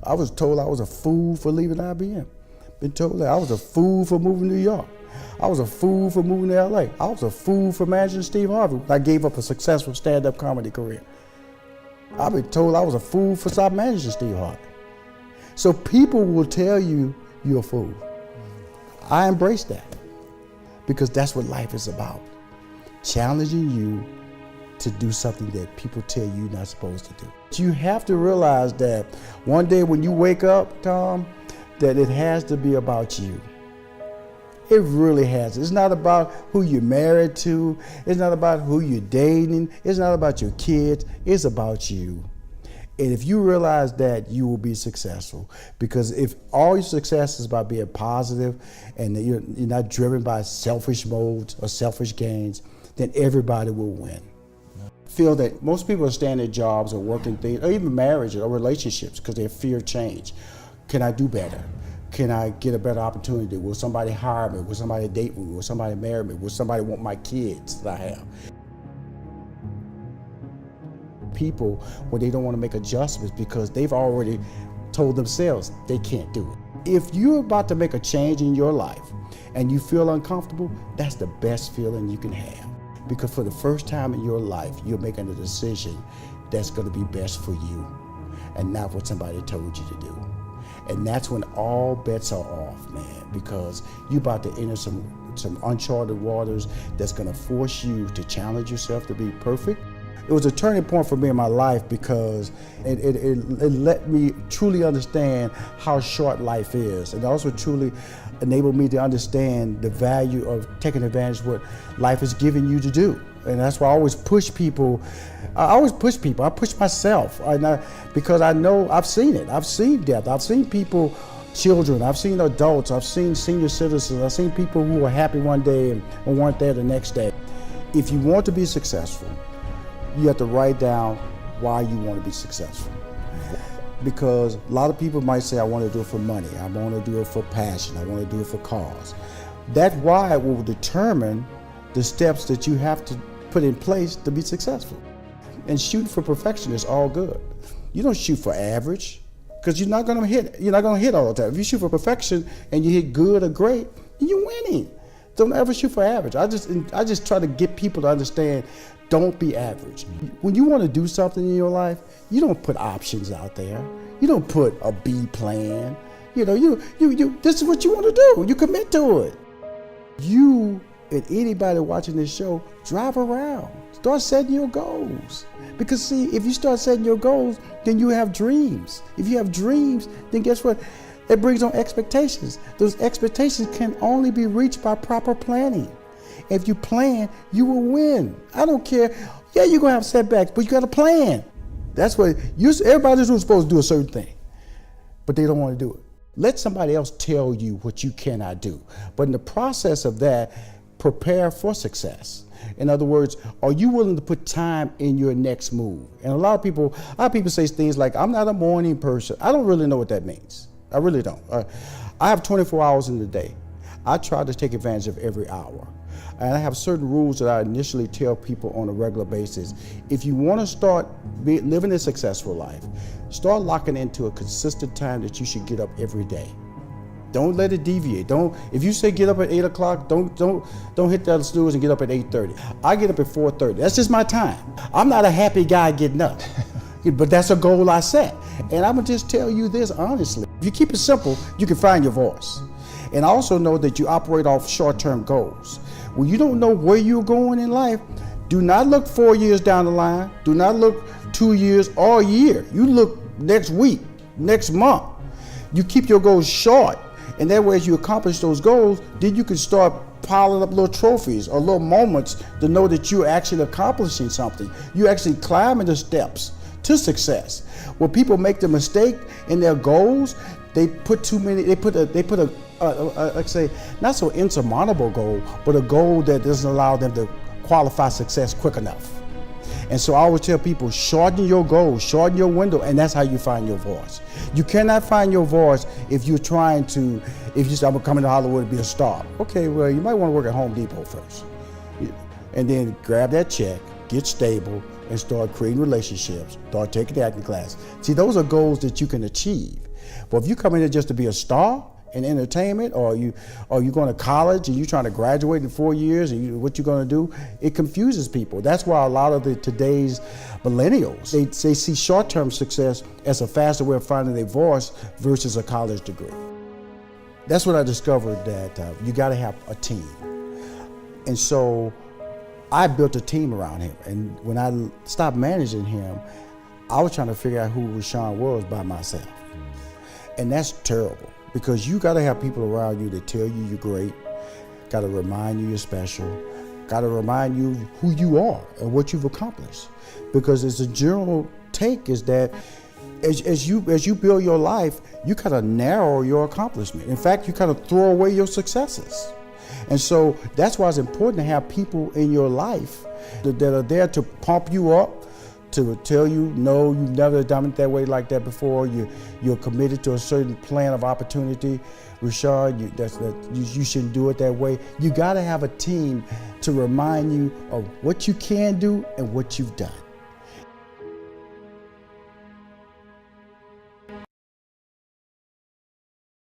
I was told I was a fool for leaving IBM. Been told that I was a fool for moving to New York. I was a fool for moving to LA. I was a fool for managing Steve Harvey when I gave up a successful stand-up comedy career. I've been told I was a fool for stop managing Steve Harvey. So people will tell you you're a fool. I embrace that because that's what life is about. Challenging you to do something that people tell you you're not supposed to do. You have to realize that one day when you wake up, Tom, that it has to be about you. It really has. It's not about who you're married to. It's not about who you're dating. It's not about your kids. It's about you. And if you realize that, you will be successful. Because if all your success is about being positive and you're not driven by selfish modes or selfish gains, then everybody will win. Feel that most people are staying at jobs or working things, or even marriage or relationships, because they fear change. Can I do better? Can I get a better opportunity? Will somebody hire me? Will somebody date me? Will somebody marry me? Will somebody want my kids that I have? People, when they don't want to make adjustments because they've already told themselves they can't do it. If you're about to make a change in your life and you feel uncomfortable, that's the best feeling you can have. Because for the first time in your life, you're making a decision that's going to be best for you and not what somebody told you to do. And that's when all bets are off, man, because you're about to enter some uncharted waters that's going to force you to challenge yourself to be perfect. It was a turning point for me in my life because it let me truly understand how short life is. It also truly enabled me to understand the value of taking advantage of what life is giving you to do. And that's why I always push people. I push myself. Because I know I've seen it. I've seen death. I've seen people, children. I've seen adults. I've seen senior citizens. I've seen people who were happy one day and weren't there the next day. If you want to be successful, you have to write down why you want to be successful. Because a lot of people might say, I want to do it for money. I want to do it for passion. I want to do it for cause. That why will determine the steps that you have to put in place to be successful. And shooting for perfection is all good. You don't shoot for average because you're not going to hit all the time. If you shoot for perfection and you hit good or great, then you're winning. Don't ever shoot for average. I just try to get people to understand, don't be average. When you want to do something in your life, you don't put options out there. You don't put a B plan. This is what you want to do. You commit to it. You and anybody watching this show, drive around. Start setting your goals. Because see, if you start setting your goals, then you have dreams. If you have dreams, then guess what? It brings on expectations. Those expectations can only be reached by proper planning. If you plan, you will win. I don't care. Yeah, you're going to have setbacks, but you got to plan. That's what everybody's supposed to do a certain thing, but they don't want to do it. Let somebody else tell you what you cannot do. But in the process of that, prepare for success. In other words, are you willing to put time in your next move? And a lot of people say things like, I'm not a morning person. I don't really know what that means. I really don't. I have 24 hours in the day. I try to take advantage of every hour. And I have certain rules that I initially tell people on a regular basis. If you want to start living a successful life, start locking into a consistent time that you should get up every day. Don't let it deviate. If you say get up at 8 o'clock, don't hit that snooze and get up at 8:30. I get up at 4:30. That's just my time. I'm not a happy guy getting up, but that's a goal I set. And I'm gonna just tell you this honestly. If you keep it simple, you can find your voice. And also know that you operate off short-term goals. When you don't know where you're going in life, do not look 4 years down the line. Do not look 2 years or a year. You look next week, next month. You keep your goals short. And that way, as you accomplish those goals, then you can start piling up little trophies or little moments to know that you're actually accomplishing something. You're actually climbing the steps to success. When people make the mistake in their goals, they put too many. They put a like say, not so insurmountable goal, but a goal that doesn't allow them to qualify success quick enough. And so I always tell people, shorten your goals, shorten your window, and that's how you find your voice. You cannot find your voice if you say, I'm gonna come into Hollywood to be a star. Okay, well, you might want to work at Home Depot first. And then grab that check, get stable, and start creating relationships, start taking the acting class. See, those are goals that you can achieve. But if you come in here just to be a star in entertainment, or you going to college and you trying to graduate in 4 years, and what you're going to do, it confuses people. That's why a lot of today's millennials, they see short-term success as a faster way of finding their voice versus a college degree. That's when I discovered that you got to have a team. And so I built a team around him. And when I stopped managing him, I was trying to figure out who Rushion was by myself. And that's terrible, because you got to have people around you that tell you you're great, got to remind you you're special, got to remind you who you are and what you've accomplished. Because it's a general take is that as you build your life, you kind of narrow your accomplishment. In fact, you kind of throw away your successes. And so that's why it's important to have people in your life that are there to pump you up, to tell you, no, you've never done it that way like that before. You're committed to a certain plan of opportunity. Rushion, you shouldn't do it that way. You got to have a team to remind you of what you can do and what you've done.